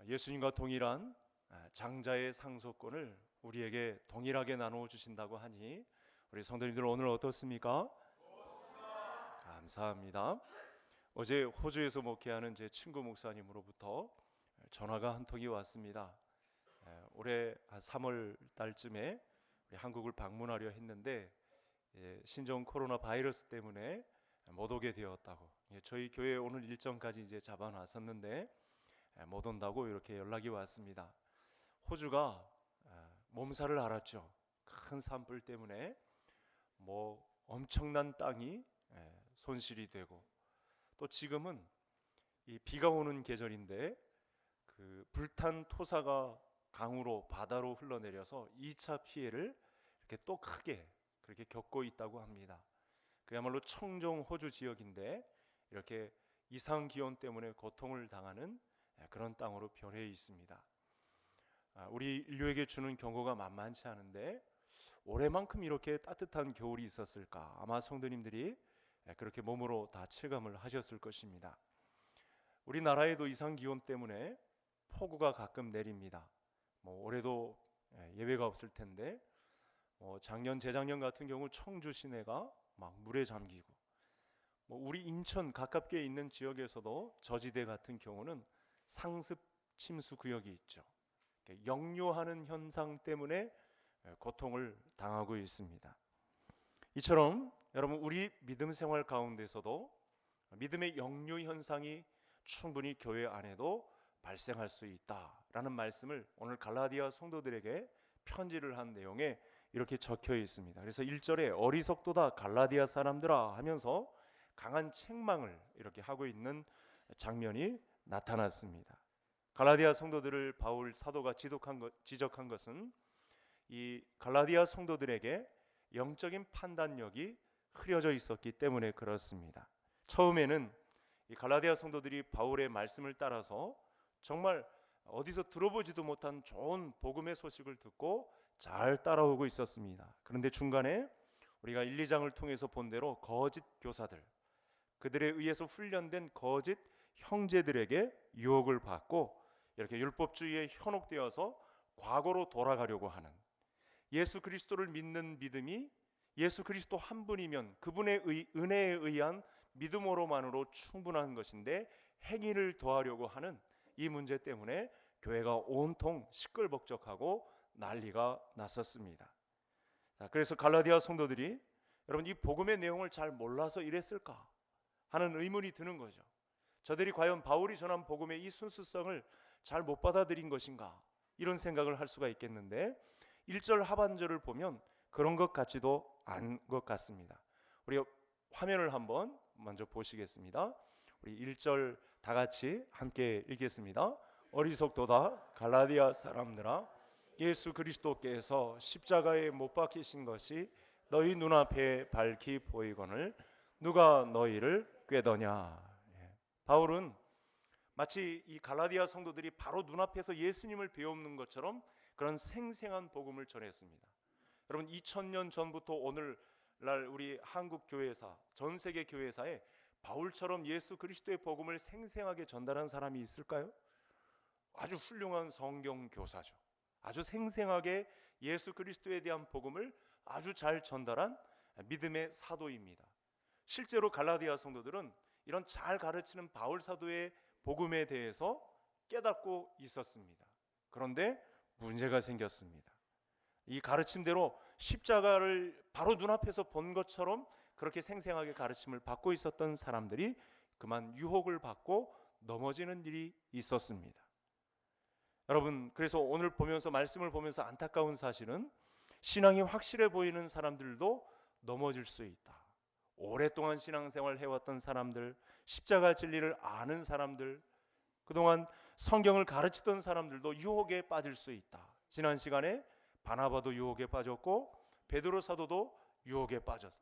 예수님과 동일한 장자의 상속권을 우리에게 동일하게 나누어 주신다고 하니 우리 성도님들 오늘 어떻습니까? 감사합니다. 어제 호주에서 목회하는 제 친구 목사님으로부터 전화가 한 통이 왔습니다. 올해 한 3월 달쯤에 우리 한국을 방문하려 했는데 신종 코로나 바이러스 때문에 못 오게 되었다고. 저희 교회 오늘 일정까지 이제 잡아놨었는데 못 온다고 이렇게 연락이 왔습니다. 호주가 몸살을 앓았죠. 큰 산불 때문에 뭐 엄청난 땅이 손실이 되고, 또 지금은 이 비가 오는 계절인데 그 불탄 토사가 강으로 바다로 흘러내려서 2차 피해를 이렇게 또 크게 그렇게 겪고 있다고 합니다. 그야말로 청정 호주 지역인데 이렇게 이상 기온 때문에 고통을 당하는 그런 땅으로 변해 있습니다. 우리 인류에게 주는 경고가 만만치 않은데 올해만큼 이렇게 따뜻한 겨울이 있었을까? 아마 성도님들이 그렇게 몸으로 다 체감을 하셨을 것입니다. 우리나라에도 이상 기온 때문에 폭우가 가끔 내립니다. 올해도 예외가 없을 텐데 작년 재작년 같은 경우 청주 시내가 막 물에 잠기고, 우리 인천 가깝게 있는 지역에서도 저지대 같은 경우는 상습 침수 구역이 있죠. 역류하는 현상 때문에 고통을 당하고 있습니다. 이처럼 여러분, 우리 믿음 생활 가운데서도 믿음의 역류 현상이 충분히 교회 안에도 발생할 수 있다라는 말씀을 오늘 갈라디아 성도들에게 편지를 한 내용에 이렇게 적혀 있습니다. 그래서 1절에 어리석도다 갈라디아 사람들아 하면서 강한 책망을 이렇게 하고 있는 장면이 나타났습니다. 갈라디아 성도들을 바울 사도가 지적한 것은 이 갈라디아 성도들에게 영적인 판단력이 흐려져 있었기 때문에 그렇습니다. 처음에는 이 갈라디아 성도들이 바울의 말씀을 따라서 정말 어디서 들어보지도 못한 좋은 복음의 소식을 듣고 잘 따라오고 있었습니다. 그런데 중간에 우리가 1, 2장을 통해서 본 대로 거짓 교사들, 그들에 의해서 훈련된 거짓 형제들에게 유혹을 받고 이렇게 율법주의에 현혹되어서 과거로 돌아가려고 하는, 예수 그리스도를 믿는 믿음이 예수 그리스도 한 분이면 그분의 은혜에 의한 믿음으로만으로 충분한 것인데 행위를 더하려고 하는 이 문제 때문에 교회가 온통 시끌벅적하고 난리가 났었습니다. 그래서 갈라디아 성도들이 여러분 이 복음의 내용을 잘 몰라서 이랬을까 하는 의문이 드는 거죠. 저들이 과연 바울이 전한 복음의 이 순수성을 잘 못 받아들인 것인가, 이런 생각을 할 수가 있겠는데 1절 하반절을 보면 그런 것 같지도 않은 것 같습니다. 우리 화면을 한번 먼저 보시겠습니다. 우리 1절 다 같이 함께 읽겠습니다. 어리석도다 갈라디아 사람들아, 예수 그리스도께서 십자가에 못 박히신 것이 너희 눈앞에 밝히 보이거늘 누가 너희를 꾀더냐. 바울은 마치 이 갈라디아 성도들이 바로 눈앞에서 예수님을 배우는 것처럼 그런 생생한 복음을 전했습니다. 여러분 2000년 전부터 오늘날 우리 한국 교회사, 전 세계 교회사에 바울처럼 예수 그리스도의 복음을 생생하게 전달한 사람이 있을까요? 아주 훌륭한 성경 교사죠. 아주 생생하게 예수 그리스도에 대한 복음을 아주 잘 전달한 믿음의 사도입니다. 실제로 갈라디아 성도들은 이런 잘 가르치는 바울 사도의 복음에 대해서 깨닫고 있었습니다. 그런데 문제가 생겼습니다. 이 가르침대로 십자가를 바로 눈앞에서 본 것처럼 그렇게 생생하게 가르침을 받고 있었던 사람들이 그만 유혹을 받고 넘어지는 일이 있었습니다. 여러분, 그래서 오늘 보면서 말씀을 보면서 안타까운 사실은 신앙이 확실해 보이는 사람들도 넘어질 수 있다. 오랫동안 신앙생활을 해왔던 사람들, 십자가 진리를 아는 사람들, 그동안 성경을 가르치던 사람들도 유혹에 빠질 수 있다. 지난 시간에 바나바도 유혹에 빠졌고 베드로 사도도 유혹에 빠졌고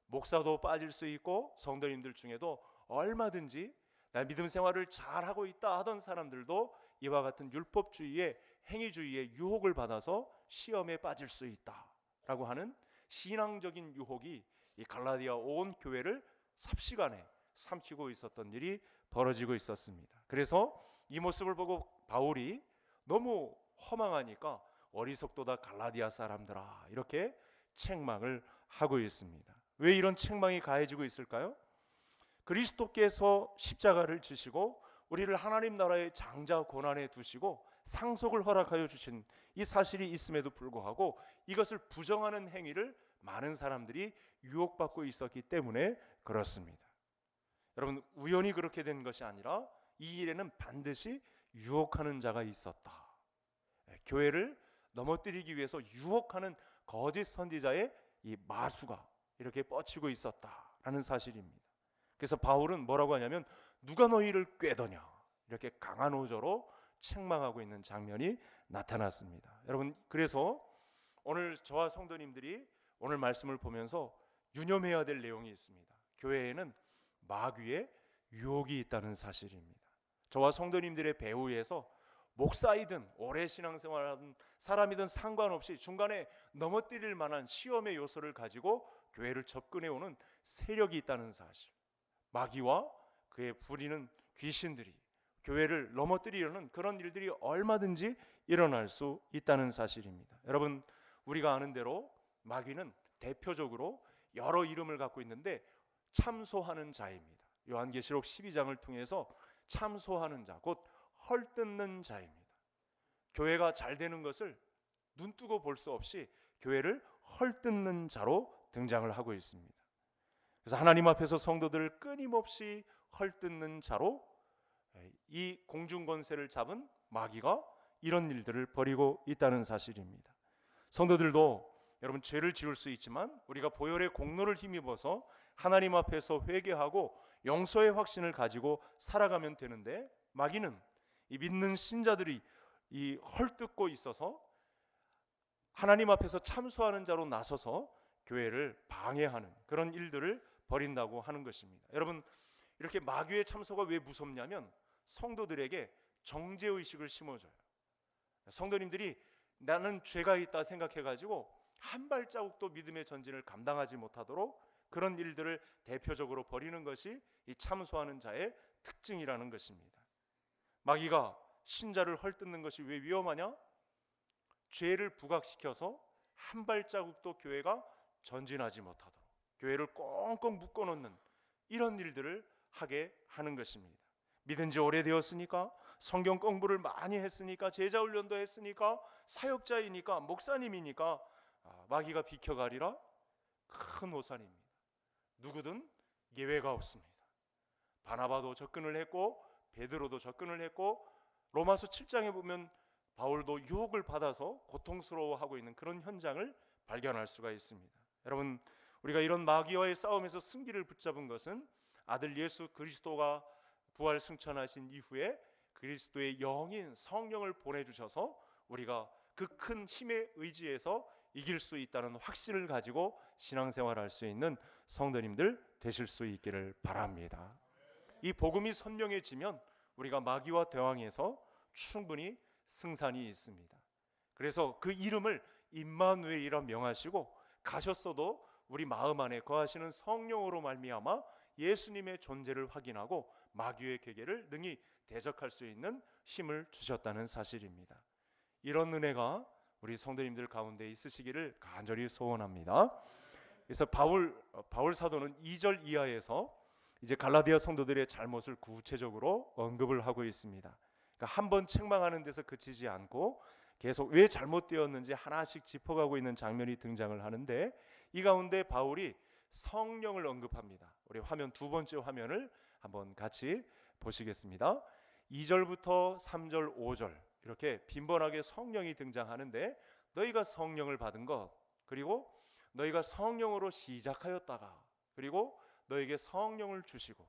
목사도 빠질 수 있고 성도님들 중에도 얼마든지 나 믿음 생활을 잘하고 있다 하던 사람들도 이와 같은 율법주의의 행위주의의 유혹을 받아서 시험에 빠질 수 있다라고 하는 신앙적인 유혹이 이 갈라디아 온 교회를 삽시간에 삼키고 있었던 일이 벌어지고 있었습니다. 그래서 이 모습을 보고 바울이 너무 허망하니까 어리석도다 갈라디아 사람들아, 이렇게 책망을 하고 있습니다. 왜 이런 책망이 가해지고 있을까요? 그리스도께서 십자가를 지시고 우리를 하나님 나라의 장자 고난에 두시고 상속을 허락하여 주신 이 사실이 있음에도 불구하고 이것을 부정하는 행위를 많은 사람들이 유혹받고 있었기 때문에 그렇습니다. 여러분, 우연히 그렇게 된 것이 아니라 이 일에는 반드시 유혹하는 자가 있었다. 교회를 넘어뜨리기 위해서 유혹하는 거짓 선지자의 이 마수가 이렇게 뻗치고 있었다라는 사실입니다. 그래서 바울은 뭐라고 하냐면 누가 너희를 꾀더냐, 이렇게 강한 어조로 책망하고 있는 장면이 나타났습니다. 여러분, 그래서 오늘 저와 성도님들이 오늘 말씀을 보면서 유념해야 될 내용이 있습니다. 교회에는 마귀의 유혹이 있다는 사실입니다. 저와 성도님들의 배후에서 목사이든 오래 신앙생활하는 사람이든 상관없이 중간에 넘어뜨릴 만한 시험의 요소를 가지고 교회를 접근해오는 세력이 있다는 사실, 마귀와 그의 부리는 귀신들이 교회를 넘어뜨리려는 그런 일들이 얼마든지 일어날 수 있다는 사실입니다. 여러분, 우리가 아는 대로 마귀는 대표적으로 여러 이름을 갖고 있는데 참소하는 자입니다. 요한계시록 12장을 통해서 참소하는 자, 곧 헐뜯는 자입니다. 교회가 잘 되는 것을 눈뜨고 볼 수 없이 교회를 헐뜯는 자로 등장을 하고 있습니다. 그래서 하나님 앞에서 성도들을 끊임없이 헐뜯는 자로 이 공중권세를 잡은 마귀가 이런 일들을 벌이고 있다는 사실입니다. 성도들도 여러분, 죄를 지을 수 있지만 우리가 보혈의 공로를 힘입어서 하나님 앞에서 회개하고 용서의 확신을 가지고 살아가면 되는데, 마귀는 이 믿는 신자들이 이 헐뜯고 있어서 하나님 앞에서 참소하는 자로 나서서 교회를 방해하는 그런 일들을 벌인다고 하는 것입니다. 여러분, 이렇게 마귀의 참소가 왜 무섭냐면 성도들에게 정죄의식을 심어줘요. 성도님들이 나는 죄가 있다 생각해가지고 한 발자국도 믿음의 전진을 감당하지 못하도록 그런 일들을 대표적으로 벌이는 것이 이 참소하는 자의 특징이라는 것입니다. 마귀가 신자를 헐뜯는 것이 왜 위험하냐? 죄를 부각시켜서 한 발자국도 교회가 전진하지 못하도록 교회를 꽁꽁 묶어놓는 이런 일들을 하게 하는 것입니다. 믿은 지 오래되었으니까, 성경 공부를 많이 했으니까, 제자 훈련도 했으니까, 사역자이니까, 목사님이니까 마귀가 비켜가리라? 큰 오산입니다. 누구든 예외가 없습니다. 바나바도 접근을 했고 베드로도 접근을 했고 로마서 7장에 보면 바울도 유혹을 받아서 고통스러워하고 있는 그런 현장을 발견할 수가 있습니다. 여러분, 우리가 이런 마귀와의 싸움에서 승기를 붙잡은 것은 아들 예수 그리스도가 부활 승천하신 이후에 그리스도의 영인 성령을 보내주셔서 우리가 그 큰 힘의 의지에서 이길 수 있다는 확신을 가지고 신앙생활할 수 있는 성도님들 되실 수 있기를 바랍니다. 이 복음이 선명해지면 우리가 마귀와 대항해서 충분히 승산이 있습니다. 그래서 그 이름을 임마누엘이라 명하시고 가셨어도 우리 마음 안에 거하시는 성령으로 말미암아 예수님의 존재를 확인하고 마귀의 계계를 능히 대적할 수 있는 힘을 주셨다는 사실입니다. 이런 은혜가 우리 성도님들 가운데 있으시기를 간절히 소원합니다. 그래서 바울 사도는 2절 이하에서 이제 갈라디아 성도들의 잘못을 구체적으로 언급을 하고 있습니다. 그러니까 한 번 책망하는 데서 그치지 않고 계속 왜 잘못되었는지 하나씩 짚어가고 있는 장면이 등장을 하는데, 이 가운데 바울이 성령을 언급합니다. 우리 화면 두 번째 화면을 한번 같이 보시겠습니다. 2절부터 3절, 5절 이렇게 빈번하게 성령이 등장하는데, 너희가 성령을 받은 것, 그리고 너희가 성령으로 시작하였다가, 그리고 너에게 성령을 주시고,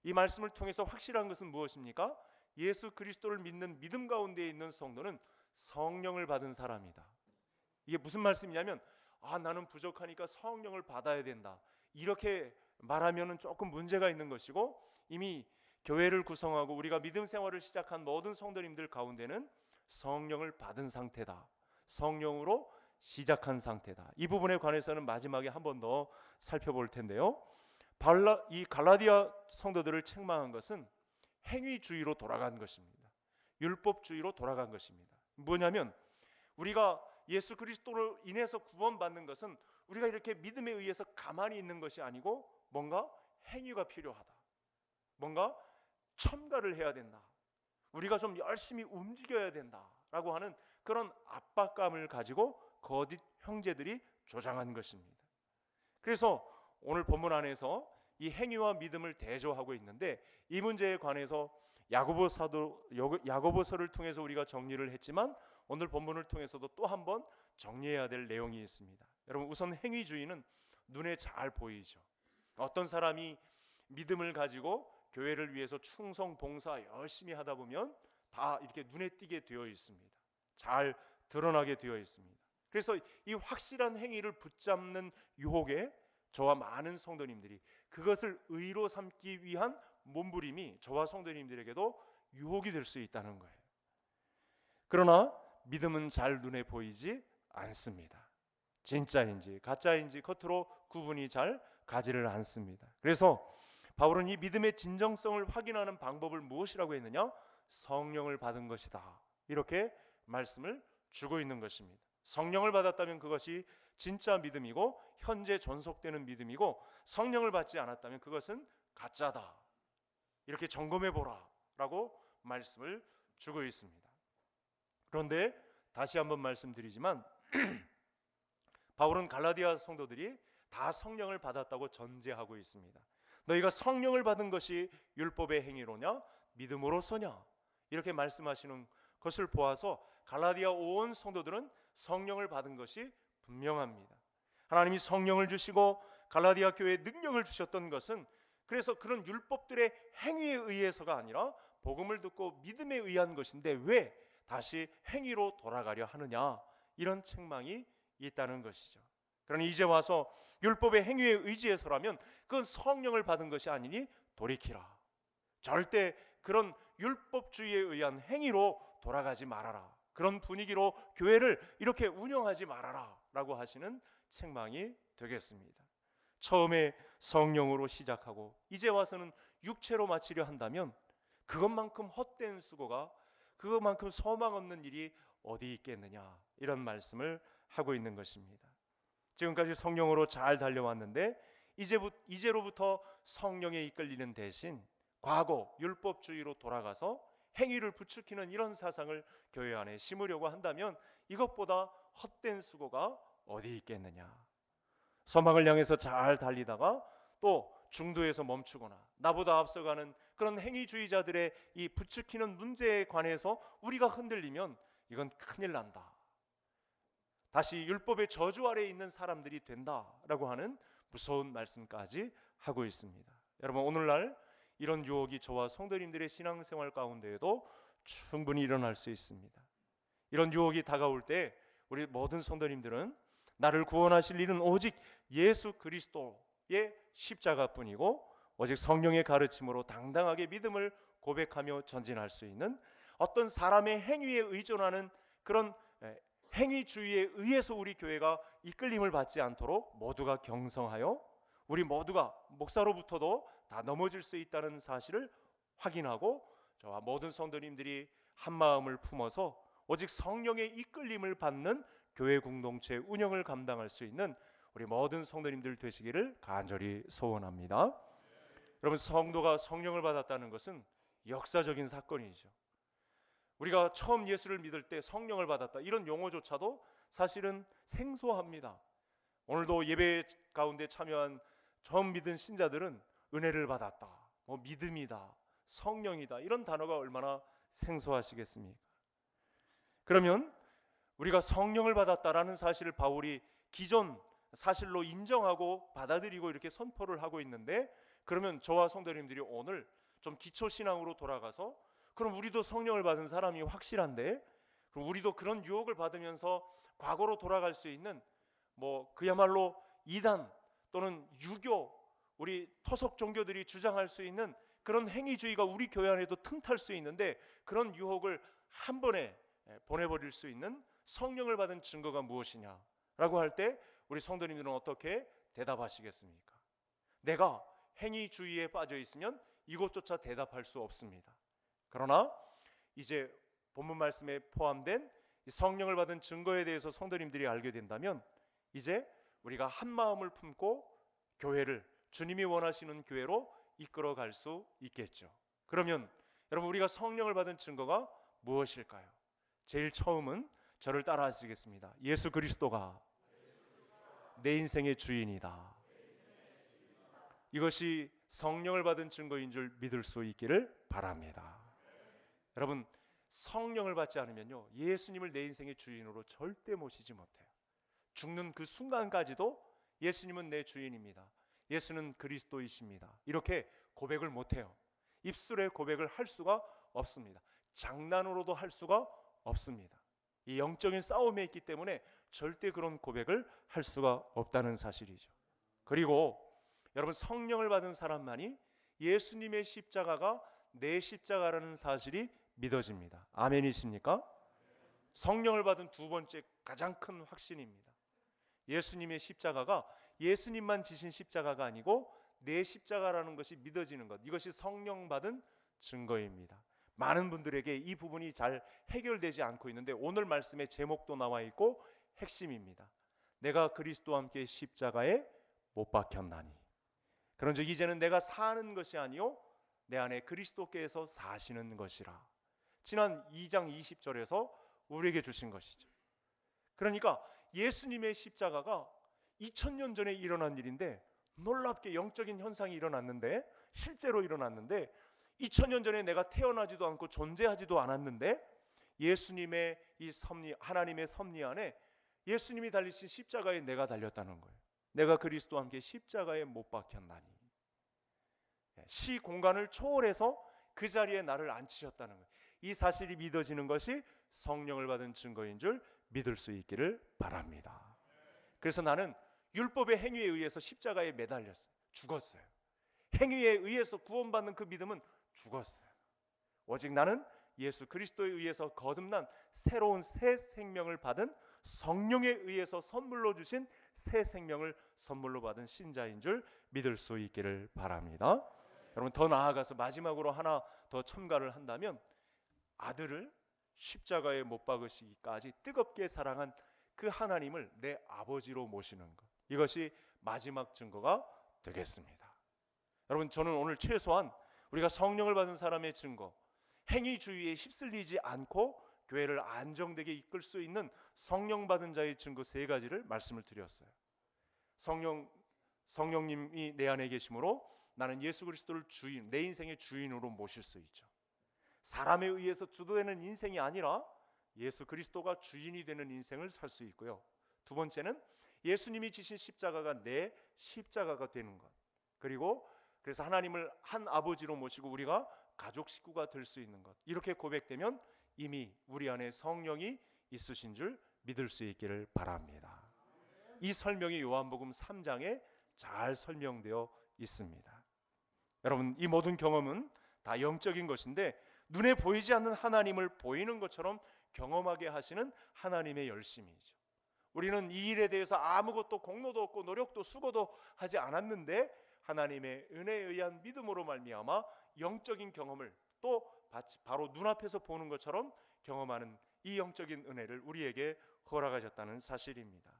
이 말씀을 통해서 확실한 것은 무엇입니까? 예수 그리스도를 믿는 믿음 가운데 있는 성도는 성령을 받은 사람이다. 이게 무슨 말씀이냐면, 나는 부족하니까 성령을 받아야 된다, 이렇게 말하면은 조금 문제가 있는 것이고, 이미 교회를 구성하고 우리가 믿음 생활을 시작한 모든 성도님들 가운데는 성령을 받은 상태다, 성령으로 시작한 상태다. 이 부분에 관해서는 마지막에 한 번 더 살펴볼 텐데요, 이 갈라디아 성도들을 책망한 것은 행위주의로 돌아간 것입니다. 율법주의로 돌아간 것입니다. 뭐냐면 우리가 예수 그리스도로 인해서 구원받는 것은 우리가 이렇게 믿음에 의해서 가만히 있는 것이 아니고 뭔가 행위가 필요하다. 뭔가 첨가를 해야 된다. 우리가 좀 열심히 움직여야 된다라고 하는 그런 압박감을 가지고 거짓 형제들이 조장한 것입니다. 그래서 오늘 본문 안에서 이 행위와 믿음을 대조하고 있는데 이 문제에 관해서 야고보서를 통해서 우리가 정리를 했지만 오늘 본문을 통해서도 또 한 번 정리해야 될 내용이 있습니다. 여러분, 우선 행위주의는 눈에 잘 보이죠. 어떤 사람이 믿음을 가지고 교회를 위해서 충성 봉사 열심히 하다 보면 다 이렇게 눈에 띄게 되어 있습니다. 잘 드러나게 되어 있습니다. 그래서 이 확실한 행위를 붙잡는 유혹에 저와 많은 성도님들이 그것을 의로 삼기 위한 몸부림이 저와 성도님들에게도 유혹이 될 수 있다는 거예요. 그러나 믿음은 잘 눈에 보이지 않습니다. 진짜인지 가짜인지 겉으로 구분이 잘 가지를 않습니다. 그래서 바울은 이 믿음의 진정성을 확인하는 방법을 무엇이라고 했느냐? 성령을 받은 것이다. 이렇게 말씀을 주고 있는 것입니다. 성령을 받았다면 그것이 진짜 믿음이고 현재 존속되는 믿음이고, 성령을 받지 않았다면 그것은 가짜다. 이렇게 점검해 보라 라고 말씀을 주고 있습니다. 그런데 다시 한번 말씀드리지만 바울은 갈라디아 성도들이 다 성령을 받았다고 전제하고 있습니다. 너희가 성령을 받은 것이 율법의 행위로냐 믿음으로서냐 이렇게 말씀하시는 것을 보아서 갈라디아 온 성도들은 성령을 받은 것이 분명합니다. 하나님이 성령을 주시고 갈라디아 교회에 능력을 주셨던 것은 그래서 그런 율법들의 행위에 의해서가 아니라 복음을 듣고 믿음에 의한 것인데 왜 다시 행위로 돌아가려 하느냐, 이런 책망이 있다는 것이죠. 그러니 이제 와서 율법의 행위에 의지해서라면 그건 성령을 받은 것이 아니니 돌이키라. 절대 그런 율법주의에 의한 행위로 돌아가지 말아라. 그런 분위기로 교회를 이렇게 운영하지 말아라 라고 하시는 책망이 되겠습니다. 처음에 성령으로 시작하고 이제 와서는 육체로 마치려 한다면 그것만큼 헛된 수고가, 그것만큼 소망 없는 일이 어디 있겠느냐, 이런 말씀을 하고 있는 것입니다. 지금까지 성령으로 잘 달려왔는데 이제로부터 성령에 이끌리는 대신 과거 율법주의로 돌아가서 행위를 부추기는 이런 사상을 교회 안에 심으려고 한다면 이것보다 헛된 수고가 어디 있겠느냐. 소망을 향해서 잘 달리다가 또 중도에서 멈추거나 나보다 앞서가는 그런 행위주의자들의 이 부추기는 문제에 관해서 우리가 흔들리면 이건 큰일 난다. 다시 율법의 저주 아래에 있는 사람들이 된다라고 하는 무서운 말씀까지 하고 있습니다. 여러분, 오늘날 이런 유혹이 저와 성도님들의 신앙생활 가운데에도 충분히 일어날 수 있습니다. 이런 유혹이 다가올 때 우리 모든 성도님들은 나를 구원하실 일은 오직 예수 그리스도의 십자가뿐이고 오직 성령의 가르침으로 당당하게 믿음을 고백하며 전진할 수 있는, 어떤 사람의 행위에 의존하는 그런 행위주의에 의해서 우리 교회가 이끌림을 받지 않도록 모두가 경성하여 우리 모두가 목사로부터도 다 넘어질 수 있다는 사실을 확인하고 저와 모든 성도님들이 한 마음을 품어서 오직 성령의 이끌림을 받는 교회 공동체 운영을 감당할 수 있는 우리 모든 성도님들 되시기를 간절히 소원합니다. 여러분, 성도가 성령을 받았다는 것은 역사적인 사건이죠. 우리가 처음 예수를 믿을 때 성령을 받았다, 이런 용어조차도 사실은 생소합니다. 오늘도 예배 가운데 참여한 처음 믿은 신자들은 은혜를 받았다, 믿음이다, 성령이다, 이런 단어가 얼마나 생소하시겠습니까? 그러면 우리가 성령을 받았다라는 사실을 바울이 기존 사실로 인정하고 받아들이고 이렇게 선포를 하고 있는데, 그러면 저와 성도님들이 오늘 좀 기초신앙으로 돌아가서 그럼 우리도 성령을 받은 사람이 확실한데, 그럼 우리도 그런 유혹을 받으면서 과거로 돌아갈 수 있는 그야말로 이단 또는 유교, 우리 토속 종교들이 주장할 수 있는 그런 행위주의가 우리 교회 안에도 틈탈 수 있는데, 그런 유혹을 한 번에 보내버릴 수 있는 성령을 받은 증거가 무엇이냐라고 할 때 우리 성도님들은 어떻게 대답하시겠습니까? 내가 행위주의에 빠져 있으면 이것조차 대답할 수 없습니다. 그러나 이제 본문 말씀에 포함된 이 성령을 받은 증거에 대해서 성도님들이 알게 된다면 이제 우리가 한 마음을 품고 교회를 주님이 원하시는 교회로 이끌어갈 수 있겠죠. 그러면 여러분, 우리가 성령을 받은 증거가 무엇일까요? 제일 처음은 저를 따라 하시겠습니다. 예수 그리스도가 내 인생의 주인이다. 이것이 성령을 받은 증거인 줄 믿을 수 있기를 바랍니다. 여러분, 성령을 받지 않으면요, 예수님을 내 인생의 주인으로 절대 모시지 못해요. 죽는 그 순간까지도 예수님은 내 주인입니다, 예수는 그리스도이십니다, 이렇게 고백을 못해요. 입술에 고백을 할 수가 없습니다. 장난으로도 할 수가 없습니다. 이 영적인 싸움에 있기 때문에 절대 그런 고백을 할 수가 없다는 사실이죠. 그리고 여러분, 성령을 받은 사람만이 예수님의 십자가가 내 십자가라는 사실이 믿어집니다. 아멘이십니까? 성령을 받은 두 번째 가장 큰 확신입니다. 예수님의 십자가가 예수님만 지신 십자가가 아니고 내 십자가라는 것이 믿어지는 것, 이것이 성령 받은 증거입니다. 많은 분들에게 이 부분이 잘 해결되지 않고 있는데 오늘 말씀의 제목도 나와 있고 핵심입니다. 내가 그리스도와 함께 십자가에 못 박혔나니 그런즉 이제는 내가 사는 것이 아니요 내 안에 그리스도께서 사시는 것이라. 지난 2장 20절에서 우리에게 주신 것이죠. 그러니까 예수님의 십자가가 2000년 전에 일어난 일인데, 놀랍게 영적인 현상이 일어났는데, 실제로 일어났는데 2000년 전에 내가 태어나지도 않고 존재하지도 않았는데 예수님의 이 섭리, 하나님의 섭리 안에 예수님이 달리신 십자가에 내가 달렸다는 거예요. 내가 그리스도와 함께 십자가에 못 박혔나니, 시 공간을 초월해서 그 자리에 나를 앉히셨다는 거예요. 이 사실이 믿어지는 것이 성령을 받은 증거인 줄 믿을 수 있기를 바랍니다. 그래서 나는 율법의 행위에 의해서 십자가에 매달렸어요. 죽었어요. 행위에 의해서 구원받는 그 믿음은 죽었어요. 오직 나는 예수 그리스도에 의해서 거듭난 새로운 새 생명을 받은, 성령에 의해서 선물로 주신 새 생명을 선물로 받은 신자인 줄 믿을 수 있기를 바랍니다. 여러분, 더 나아가서 마지막으로 하나 더 첨가를 한다면, 아들을 십자가에 못 박으시기까지 뜨겁게 사랑한 그 하나님을 내 아버지로 모시는 것, 이것이 마지막 증거가 되겠습니다. 여러분, 저는 오늘 최소한 우리가 성령을 받은 사람의 증거, 행위주의에 휩쓸리지 않고 교회를 안정되게 이끌 수 있는 성령 받은 자의 증거 3가지를 말씀을 드렸어요. 성령님이 내 안에 계심으로 나는 예수 그리스도를 주인, 내 인생의 주인으로 모실 수 있죠. 사람에 의해서 주도되는 인생이 아니라 예수 그리스도가 주인이 되는 인생을 살 수 있고요. 두 번째는 예수님이 지신 십자가가 내 십자가가 되는 것, 그리고 그래서 하나님을 한 아버지로 모시고 우리가 가족 식구가 될 수 있는 것, 이렇게 고백되면 이미 우리 안에 성령이 있으신 줄 믿을 수 있기를 바랍니다. 이 설명이 요한복음 3장에 잘 설명되어 있습니다. 여러분, 이 모든 경험은 다 영적인 것인데 눈에 보이지 않는 하나님을 보이는 것처럼 경험하게 하시는 하나님의 열심이죠. 우리는 이 일에 대해서 아무것도 공로도 없고 노력도 수고도 하지 않았는데 하나님의 은혜에 의한 믿음으로 말미암아 영적인 경험을 또 바로 눈앞에서 보는 것처럼 경험하는 이 영적인 은혜를 우리에게 허락하셨다는 사실입니다.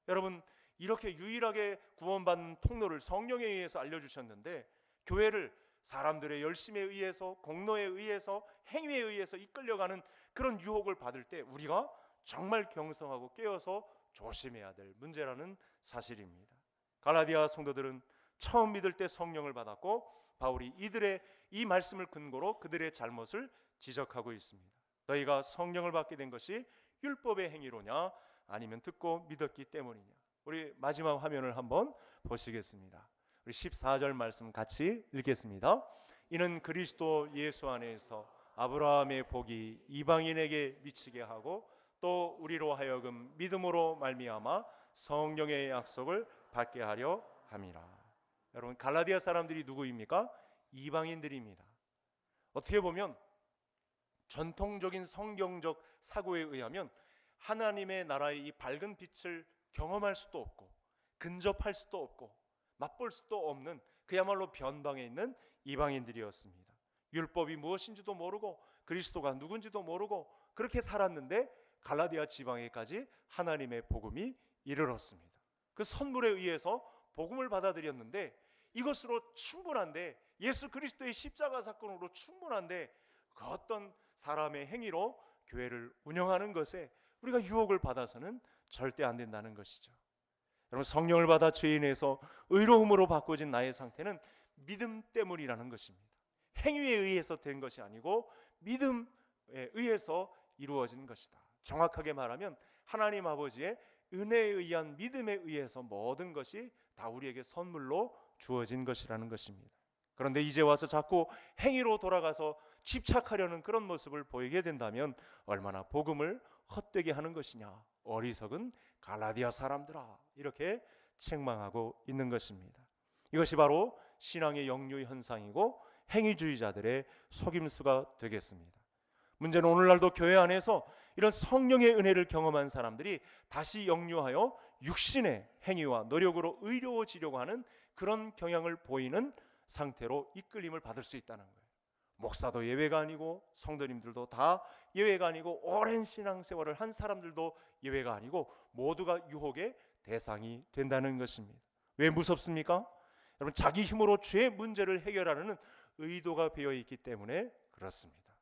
여러분, 이렇게 유일하게 구원받는 통로를 성령에 의해서 알려주셨는데, 교회를 사람들의 열심에 의해서, 공로에 의해서, 행위에 의해서 이끌려가는 그런 유혹을 받을 때 우리가 정말 경성하고 깨어서 조심해야 될 문제라는 사실입니다. 갈라디아 성도들은 처음 믿을 때 성령을 받았고, 바울이 이들의 이 말씀을 근거로 그들의 잘못을 지적하고 있습니다. 너희가 성령을 받게 된 것이 율법의 행위로냐 아니면 듣고 믿었기 때문이냐. 우리 마지막 화면을 한번 보시겠습니다. 우리 14절 말씀 같이 읽겠습니다. 이는 그리스도 예수 안에서 아브라함의 복이 이방인에게 미치게 하고 또 우리로 하여금 믿음으로 말미암아 성령의 약속을 받게 하려 함이라. 여러분, 갈라디아 사람들이 누구입니까? 이방인들입니다. 어떻게 보면 전통적인 성경적 사고에 의하면 하나님의 나라의 이 밝은 빛을 경험할 수도 없고 근접할 수도 없고 맛볼 수도 없는 그야말로 변방에 있는 이방인들이었습니다. 율법이 무엇인지도 모르고 그리스도가 누군지도 모르고 그렇게 살았는데 갈라디아 지방에까지 하나님의 복음이 이르렀습니다. 그 선물에 의해서 복음을 받아들였는데 이것으로 충분한데, 예수 그리스도의 십자가 사건으로 충분한데 그 어떤 사람의 행위로 교회를 운영하는 것에 우리가 유혹을 받아서는 절대 안 된다는 것이죠. 여러분, 성령을 받아 죄인에서 의로움으로 바꿔진 나의 상태는 믿음 때문이라는 것입니다. 행위에 의해서 된 것이 아니고 믿음에 의해서 이루어진 것이다. 정확하게 말하면 하나님 아버지의 은혜에 의한 믿음에 의해서 모든 것이 다 우리에게 선물로 주어진 것이라는 것입니다. 그런데 이제 와서 자꾸 행위로 돌아가서 집착하려는 그런 모습을 보이게 된다면 얼마나 복음을 헛되게 하는 것이냐, 어리석은 갈라디아 사람들아, 이렇게 책망하고 있는 것입니다. 이것이 바로 신앙의 역류 현상이고 행위주의자들의 속임수가 되겠습니다. 문제는 오늘날도 교회 안에서 이런 성령의 은혜를 경험한 사람들이 다시 역류하여 육신의 행위와 노력으로 의로워지려고 하는 그런 경향을 보이는 상태로 이끌림을 받을 수 있다는 거예요. 목사도 예외가 아니고 성도님들도 다 예외가 아니고 오랜 신앙생활을 한 사람들도 예외가 아니고 모두가 유혹의 대상이 된다는 것입니다. 왜 무섭습니까? 여러분, 자기 힘으로 죄의 문제를 해결하려는 의도가 배어 있기 때문에 그렇습니다.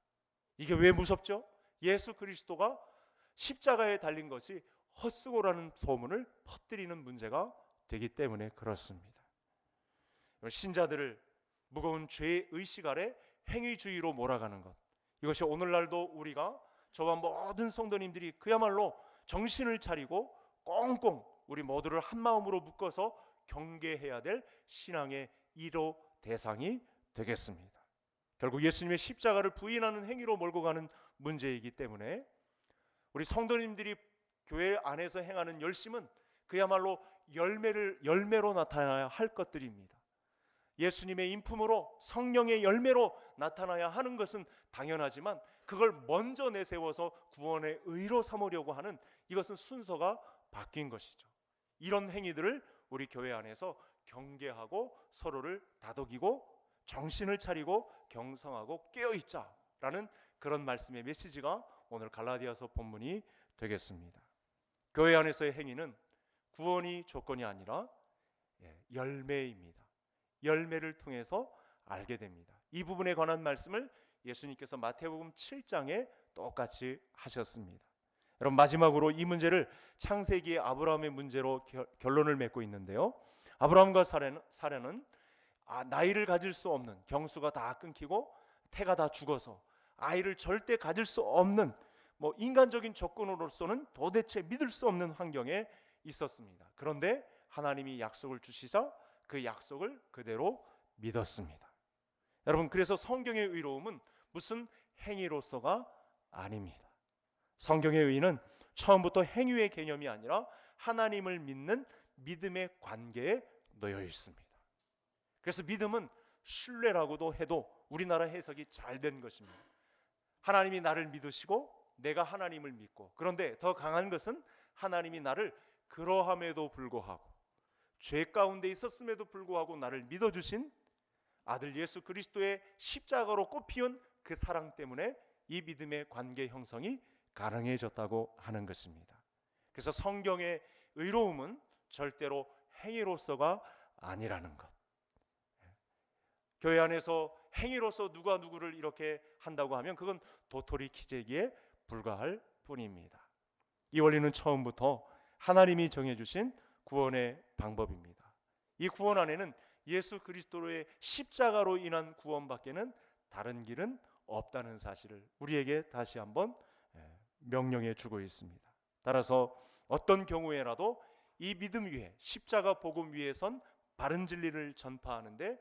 이게 왜 무섭죠? 예수 그리스도가 십자가에 달린 것이 헛수고라는 소문을 퍼뜨리는 문제가 되기 때문에 그렇습니다. 신자들을 무거운 죄의 의식 아래 행위주의로 몰아가는 것, 이것이 오늘날도 우리가, 저와 모든 성도님들이 그야말로 정신을 차리고 꽁꽁 우리 모두를 한마음으로 묶어서 경계해야 될 신앙의 1호 대상이 되겠습니다. 결국 예수님의 십자가를 부인하는 행위로 몰고 가는 문제이기 때문에 우리 성도님들이 교회 안에서 행하는 열심은 그야말로 열매로 나타나야 할 것들입니다. 예수님의 인품으로 성령의 열매로 나타나야 하는 것은 당연하지만 그걸 먼저 내세워서 구원의 의로 삼으려고 하는, 이것은 순서가 바뀐 것이죠. 이런 행위들을 우리 교회 안에서 경계하고 서로를 다독이고 정신을 차리고 경성하고 깨어있자라는 그런 말씀의 메시지가 오늘 갈라디아서 본문이 되겠습니다. 교회 안에서의 행위는 구원이 조건이 아니라 열매입니다. 열매를 통해서 알게 됩니다. 이 부분에 관한 말씀을 예수님께서 마태복음 7장에 똑같이 하셨습니다. 여러분, 마지막으로 이 문제를 창세기의 아브라함의 문제로 결론을 맺고 있는데요. 아브라함과 사라는 나이를 가질 수 없는, 경수가 다 끊기고 태가 다 죽어서 아이를 절대 가질 수 없는 인간적인 조건으로서는 도대체 믿을 수 없는 환경에 있었습니다. 그런데 하나님이 약속을 주시자 그 약속을 그대로 믿었습니다. 여러분, 그래서 성경의 의로움은 무슨 행위로서가 아닙니다. 성경의 의는 처음부터 행위의 개념이 아니라 하나님을 믿는 믿음의 관계에 놓여 있습니다. 그래서 믿음은 신뢰라고도 해도 우리나라 해석이 잘 된 것입니다. 하나님이 나를 믿으시고 내가 하나님을 믿고, 그런데 더 강한 것은 하나님이 나를 그러함에도 불구하고, 죄 가운데 있었음에도 불구하고 나를 믿어주신 아들 예수 그리스도의 십자가로 꽃피운 그 사랑 때문에 이 믿음의 관계 형성이 가능해졌다고 하는 것입니다. 그래서 성경의 의로움은 절대로 행위로서가 아니라는 것. 교회 안에서 행위로서 누가 누구를 이렇게 한다고 하면 그건 도토리 키재기에 불과할 뿐입니다. 이 원리는 처음부터 하나님이 정해주신 구원의 방법입니다. 이 구원 안에는 예수 그리스도의 십자가로 인한 구원밖에는 다른 길은 없다는 사실을 우리에게 다시 한번 명령해 주고 있습니다. 따라서 어떤 경우에라도 이 믿음 위에, 십자가 복음 위에 선 바른 진리를 전파하는데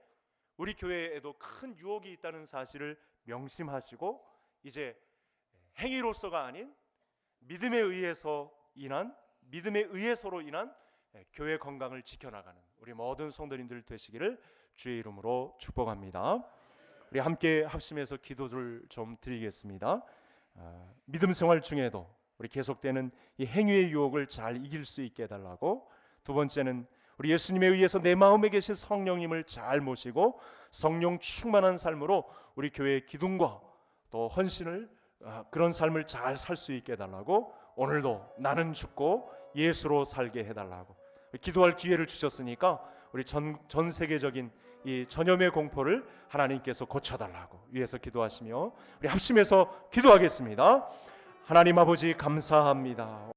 우리 교회에도 큰 유혹이 있다는 사실을 명심하시고, 이제 행위로서가 아닌 믿음에 의해서로 인한 교회 건강을 지켜나가는 우리 모든 성도님들 되시기를 주의 이름으로 축복합니다. 우리 함께 합심해서 기도를 좀 드리겠습니다. 믿음 생활 중에도 우리 계속되는 이 행위의 유혹을 잘 이길 수 있게 해달라고, 두 번째는 우리 예수님에 의해서 내 마음에 계신 성령님을 잘 모시고 성령 충만한 삶으로 우리 교회의 기둥과 또 헌신을 그런 삶을 잘 살 수 있게 해달라고 오늘도 나는 죽고 예수로 살게 해달라고 기도할 기회를 주셨으니까 우리 전 세계적인 이 전염의 공포를 하나님께서 고쳐달라고 위해서 기도하시며 우리 합심해서 기도하겠습니다. 하나님 아버지 감사합니다.